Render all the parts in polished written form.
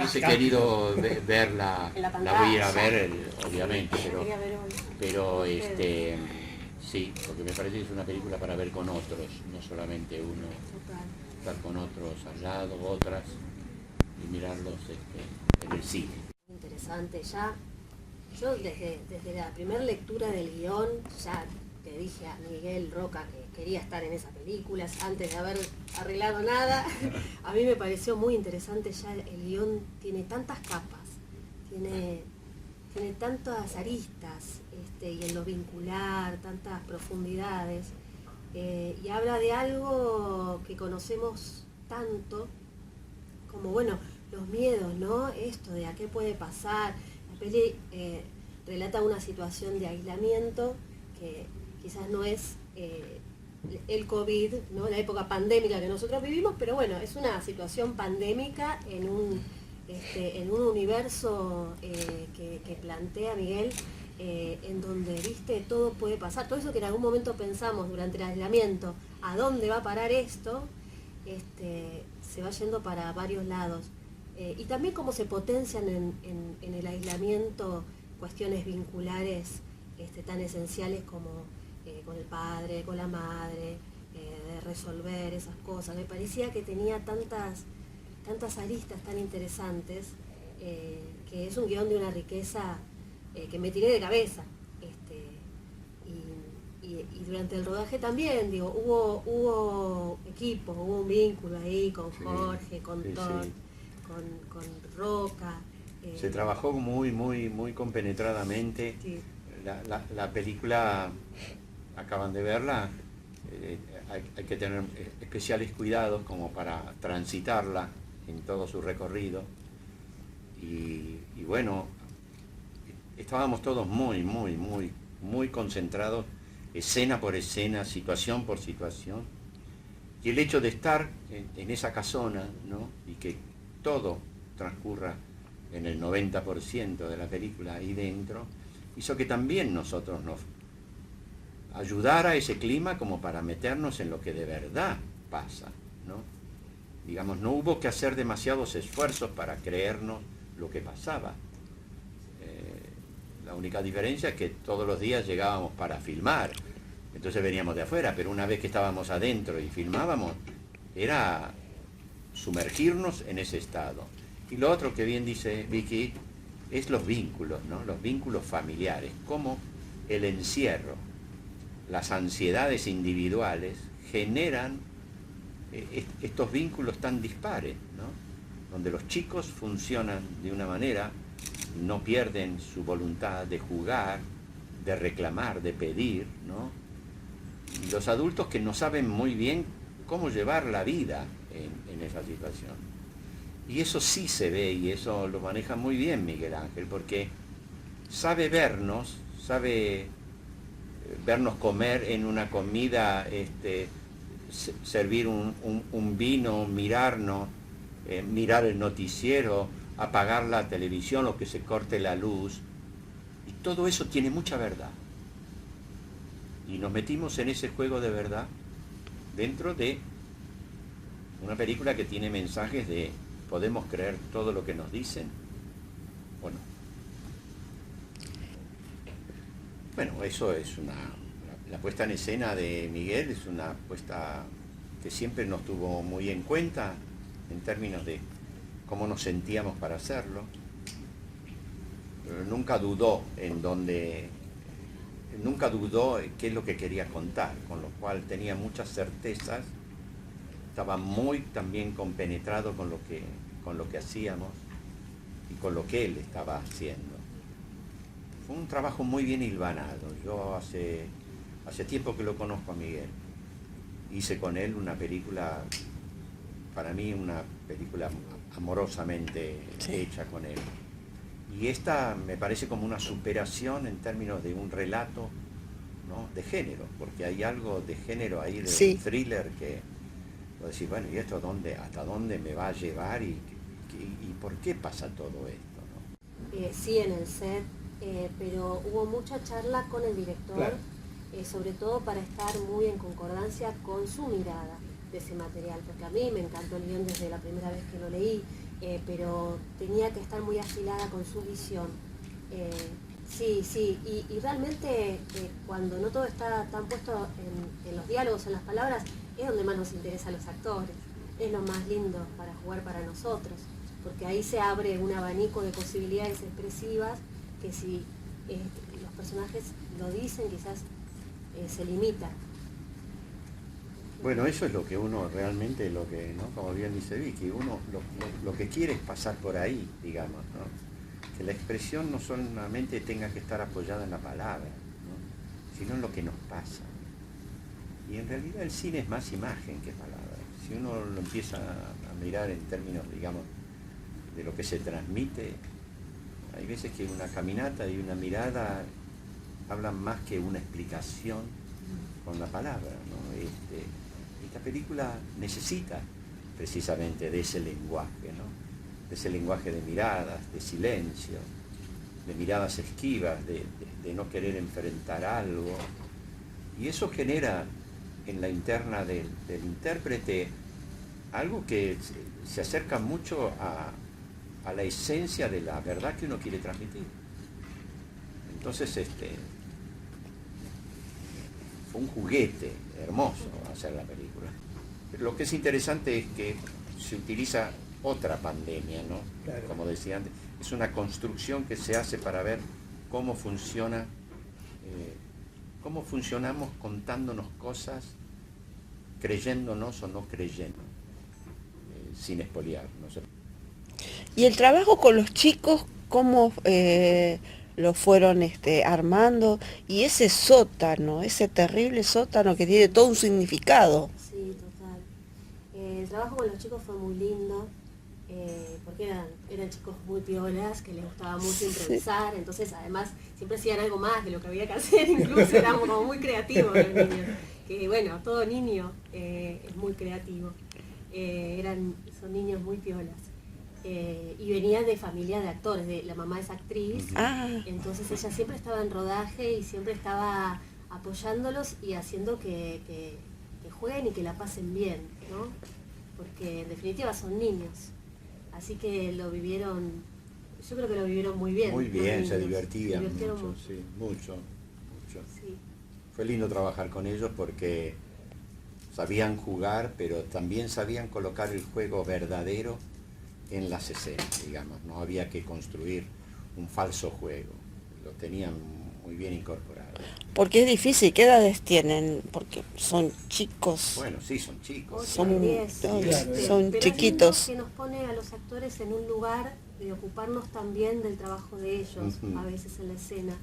Hubiese querido verla, En la la voy a ir a pantalla. ver, obviamente, La quería ver hoy. pero sí, porque me parece que es una película para ver con otros, no solamente uno, Total. estar con otros al lado, otras, y mirarlos en el cine. Interesante, ya. Yo desde la primera lectura del guión ya te dije a Miguel Roca que quería estar en esa película antes de haber arreglado nada. A mí me pareció muy interesante ya el guión, tiene tantas capas, tiene tantas aristas y en lo vincular, tantas profundidades, y habla de algo que conocemos tanto como, bueno, los miedos, ¿no? Esto de a qué puede pasar. La peli relata una situación de aislamiento que quizás no es el COVID, ¿no? La época pandémica que nosotros vivimos, pero bueno, es una situación pandémica en un universo que plantea Miguel, en donde, viste, todo puede pasar. Todo eso que en algún momento pensamos durante el aislamiento, ¿a dónde va a parar esto? Se va yendo para varios lados. Y también cómo se potencian en el aislamiento cuestiones vinculares tan esenciales como con el padre, con la madre, de resolver esas cosas. Me parecía que tenía tantas aristas tan interesantes, que es un guión de una riqueza que me tiré de cabeza. Y durante el rodaje también, digo, hubo equipos, hubo un vínculo ahí con Jorge, con Todd, sí. con Roca. Se trabajó muy compenetradamente. Sí. La película, acaban de verla, hay que tener especiales cuidados como para transitarla en todo su recorrido. Y bueno, estábamos todos muy concentrados, escena por escena, situación por situación. Y el hecho de estar en esa casona, ¿no? Y que todo transcurra en el 90% de la película ahí dentro, hizo que también nosotros nos ayudara ese clima como para meternos en lo que de verdad pasa, ¿no? Digamos, no hubo que hacer demasiados esfuerzos para creernos lo que pasaba. La única diferencia es que todos los días llegábamos para filmar, entonces veníamos de afuera, pero una vez que estábamos adentro y filmábamos, era sumergirnos en ese estado. Y lo otro que bien dice Vicky es los vínculos, ¿no? Los vínculos familiares, cómo el encierro, las ansiedades individuales generan estos vínculos tan dispares, ¿no? Donde los chicos funcionan de una manera, no pierden su voluntad de jugar, de reclamar, de pedir, ¿no? Y los adultos que no saben muy bien cómo llevar la vida en esa situación. Y eso sí se ve, y eso lo maneja muy bien Miguel Ángel, porque sabe vernos comer en una comida, servir un vino, mirarnos, mirar el noticiero, apagar la televisión o que se corte la luz. Y todo eso tiene mucha verdad. Y nos metimos en ese juego de verdad dentro de una película que tiene mensajes de ¿podemos creer todo lo que nos dicen o no? Bueno, eso es la puesta en escena de Miguel es una puesta que siempre nos tuvo muy en cuenta en términos de cómo nos sentíamos para hacerlo. Pero nunca dudó qué es lo que quería contar, con lo cual tenía muchas certezas, estaba muy también compenetrado con lo que hacíamos y con lo que él estaba haciendo. Fue un trabajo muy bien hilvanado. Yo hace tiempo que lo conozco a Miguel. Hice con él una película, para mí una película amorosamente hecha con él. Y esta me parece como una superación en términos de un relato, ¿no? De género, porque hay algo de género ahí, de un thriller que vos decís, bueno, ¿y esto hasta dónde me va a llevar y por qué pasa todo esto, ¿no? Sí, en el set, pero hubo mucha charla con el director, Claro. Sobre todo para estar muy en concordancia con su mirada de ese material, porque a mí me encantó el guión desde la primera vez que lo leí, pero tenía que estar muy afilada con su visión. Sí, sí, y realmente cuando no todo está tan puesto en los diálogos, en las palabras, es donde más nos interesa a los actores, es lo más lindo para jugar para nosotros, porque ahí se abre un abanico de posibilidades expresivas que si los personajes lo dicen quizás se limita. Bueno, eso es lo que uno realmente, lo que, ¿no? Como bien dice Vicky, uno lo que quiere es pasar por ahí, digamos, ¿no? Que la expresión no solamente tenga que estar apoyada en la palabra, ¿no? Sino en lo que nos pasa. Y en realidad el cine es más imagen que palabra. Si uno lo empieza a mirar en términos, digamos, de lo que se transmite, hay veces que una caminata y una mirada hablan más que una explicación con la palabra, ¿no? Esta película necesita precisamente de ese lenguaje, ¿no? De ese lenguaje de miradas, de silencio, de miradas esquivas, de no querer enfrentar algo. Y eso genera en la interna del intérprete algo que se acerca mucho a la esencia de la verdad que uno quiere transmitir. Entonces, fue un juguete hermoso hacer la película. Pero lo que es interesante es que se utiliza otra pandemia, ¿no? Claro. Como decía antes, es una construcción que se hace para ver cómo funciona, cómo funcionamos contándonos cosas, creyéndonos o no creyendo, sin espoliar, no sé. Y el trabajo con los chicos, ¿cómo lo fueron armando? Y ese sótano, ese terrible sótano que tiene todo un significado. Sí, total. El trabajo con los chicos fue muy lindo, porque eran chicos muy piolas, que les gustaba mucho improvisar, sí. Entonces además siempre hacían algo más de lo que había que hacer, incluso éramos como muy creativos los niños. Que bueno, todo niño es muy creativo. Son niños muy piolas. Y venían de familia de actores, la mamá es actriz, entonces ella siempre estaba en rodaje y siempre estaba apoyándolos y haciendo que jueguen y que la pasen bien, ¿no? Porque en definitiva son niños, así que lo vivieron, yo creo que lo vivieron muy bien. Muy bien, se divertían mucho, sí, mucho. Sí. Fue lindo trabajar con ellos porque sabían jugar, pero también sabían colocar el juego verdadero en las escenas, digamos, no había que construir un falso juego, lo tenían muy bien incorporado. Porque es difícil, ¿qué edades tienen? Porque son chicos. Bueno, sí, son chicos. Son, 10, son pero chiquitos. Es que nos pone a los actores en un lugar de ocuparnos también del trabajo de ellos, a veces en la escena.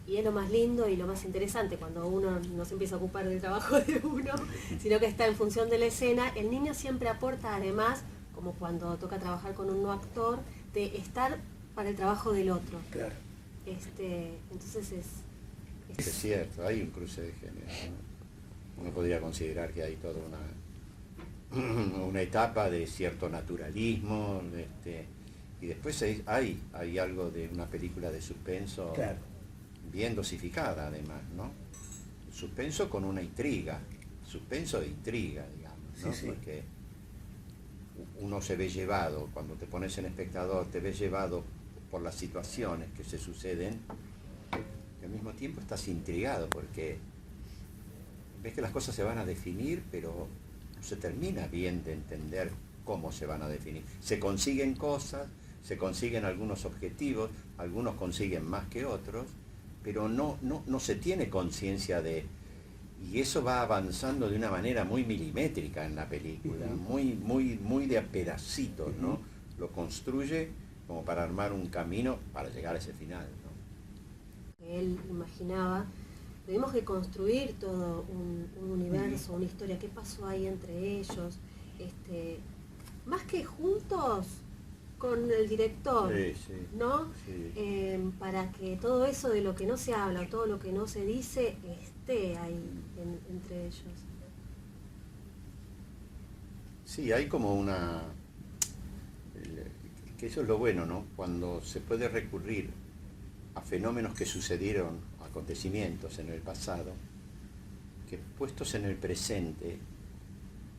Y es lo más lindo y lo más interesante cuando uno no se empieza a ocupar del trabajo de uno, sino que está en función de la escena. El niño siempre aporta, además, como cuando toca trabajar con un no actor, de estar para el trabajo del otro. Claro. Entonces es cierto, hay un cruce de género, ¿no? Uno podría considerar que hay toda una etapa de cierto naturalismo, y después hay algo de una película de suspenso. Claro. Bien dosificada además, ¿no? Suspenso con una intriga, suspenso de intriga, digamos, ¿no? Sí. Porque uno se ve llevado, cuando te pones en espectador, te ves llevado por las situaciones que se suceden, y al mismo tiempo estás intrigado, porque ves que las cosas se van a definir, pero no se termina bien de entender cómo se van a definir. Se consiguen cosas, se consiguen algunos objetivos, algunos consiguen más que otros, pero no se tiene conciencia de... Y eso va avanzando de una manera muy milimétrica en la película, muy de a pedacitos, ¿no? Lo construye como para armar un camino para llegar a ese final, ¿no? Él imaginaba, tuvimos que construir todo un universo, una historia, qué pasó ahí entre ellos, más que juntos con el director, ¿no? Sí. Para que todo eso de lo que no se habla, todo lo que no se dice, esté ahí entre ellos. Sí, hay como una... que eso es lo bueno, ¿no? Cuando se puede recurrir a fenómenos que sucedieron, acontecimientos en el pasado, que puestos en el presente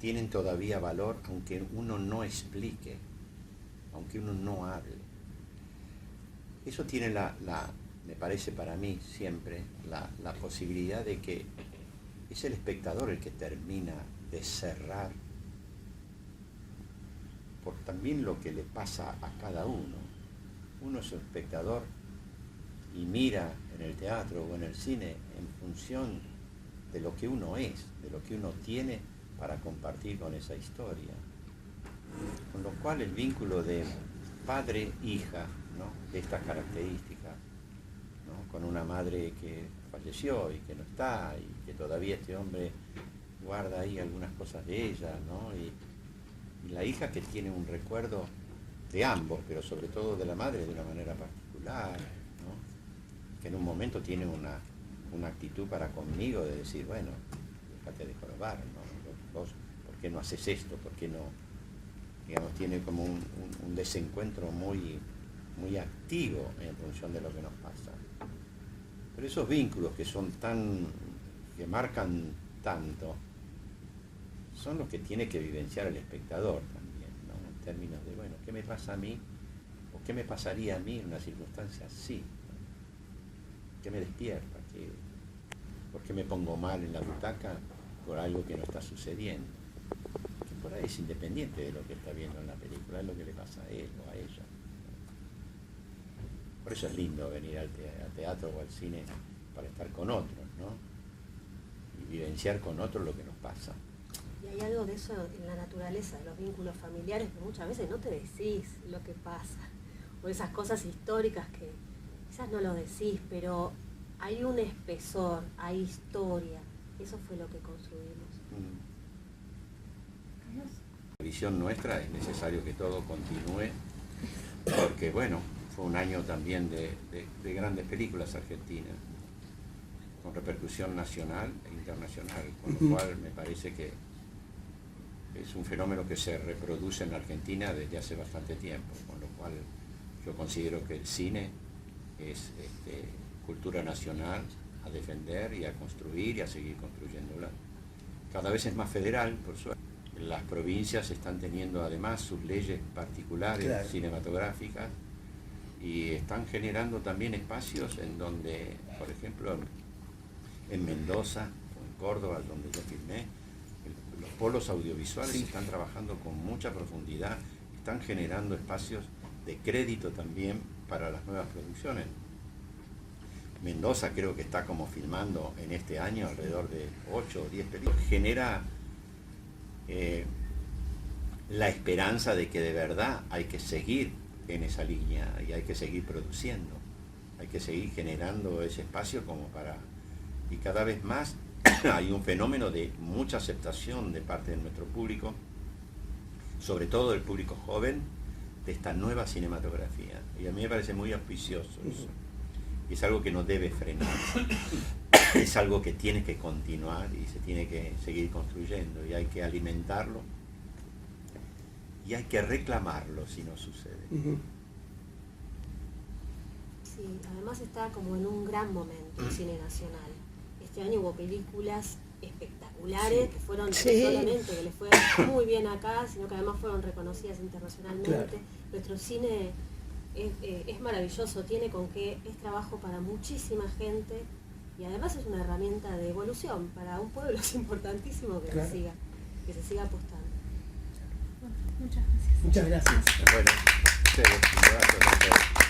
tienen todavía valor aunque uno no explique, aunque uno no hable. Eso tiene me parece para mí siempre, la posibilidad de que es el espectador el que termina de cerrar por también lo que le pasa a cada uno. Uno es un espectador y mira en el teatro o en el cine en función de lo que uno es, de lo que uno tiene para compartir con esa historia. Con lo cual el vínculo de padre-hija, ¿no?, de estas características, ¿no?, con una madre que falleció y que no está, y que todavía este hombre guarda ahí algunas cosas de ella, ¿no?, y la hija que tiene un recuerdo de ambos, pero sobre todo de la madre de una manera particular, ¿no?, que en un momento tiene una actitud para conmigo de decir, bueno, déjate de jorobar, ¿no?, vos, ¿por qué no haces esto? ¿Por qué no? Digamos, tiene como un desencuentro muy activo en función de lo que nos pasa. Pero esos vínculos que marcan tanto, son los que tiene que vivenciar el espectador también, ¿no?, en términos de, bueno, ¿qué me pasa a mí? ¿O qué me pasaría a mí en una circunstancia así? ¿no? ¿Qué me despierta? ¿Por qué me pongo mal en la butaca por algo que no está sucediendo? Que por ahí es independiente de lo que está viendo en la película, es lo que le pasa a él o a ella. Por eso es lindo venir al teatro o al cine para estar con otros, ¿no?, y vivenciar con otros lo que nos pasa. Y hay algo de eso en la naturaleza de los vínculos familiares que muchas veces no te decís lo que pasa, o esas cosas históricas que quizás no lo decís, pero hay un espesor, hay historia. Eso fue lo que construimos. La visión nuestra es necesario que todo continúe, porque bueno, fue un año también de grandes películas argentinas, con repercusión nacional e internacional, con lo cual me parece que es un fenómeno que se reproduce en la Argentina desde hace bastante tiempo, con lo cual yo considero que el cine es cultura nacional a defender y a construir y a seguir construyéndola. Cada vez es más federal, por suerte. Las provincias están teniendo además sus leyes particulares, claro, cinematográficas, y están generando también espacios en donde, por ejemplo, en Mendoza o en Córdoba, donde yo filmé, los polos audiovisuales están trabajando con mucha profundidad, están generando espacios de crédito también para las nuevas producciones. Mendoza creo que está como filmando en este año alrededor de 8 o 10 películas. Genera la esperanza de que de verdad hay que seguir en esa línea y hay que seguir produciendo, hay que seguir generando ese espacio como para... Y cada vez más hay un fenómeno de mucha aceptación de parte de nuestro público, sobre todo del público joven, de esta nueva cinematografía. Y a mí me parece muy auspicioso eso. Y es algo que no debe frenar. Es algo que tiene que continuar y se tiene que seguir construyendo. Y hay que alimentarlo. Y hay que reclamarlo si no sucede. Sí, además está como en un gran momento el cine nacional. Este año hubo películas espectaculares que fueron no solamente que les fue muy bien acá, sino que además fueron reconocidas internacionalmente. Claro. Nuestro cine es maravilloso, tiene con qué, es trabajo para muchísima gente y además es una herramienta de evolución para un pueblo. Es importantísimo que, claro, se siga apostando. Bueno, muchas gracias. Muchas gracias. Bueno, un abrazo a ustedes.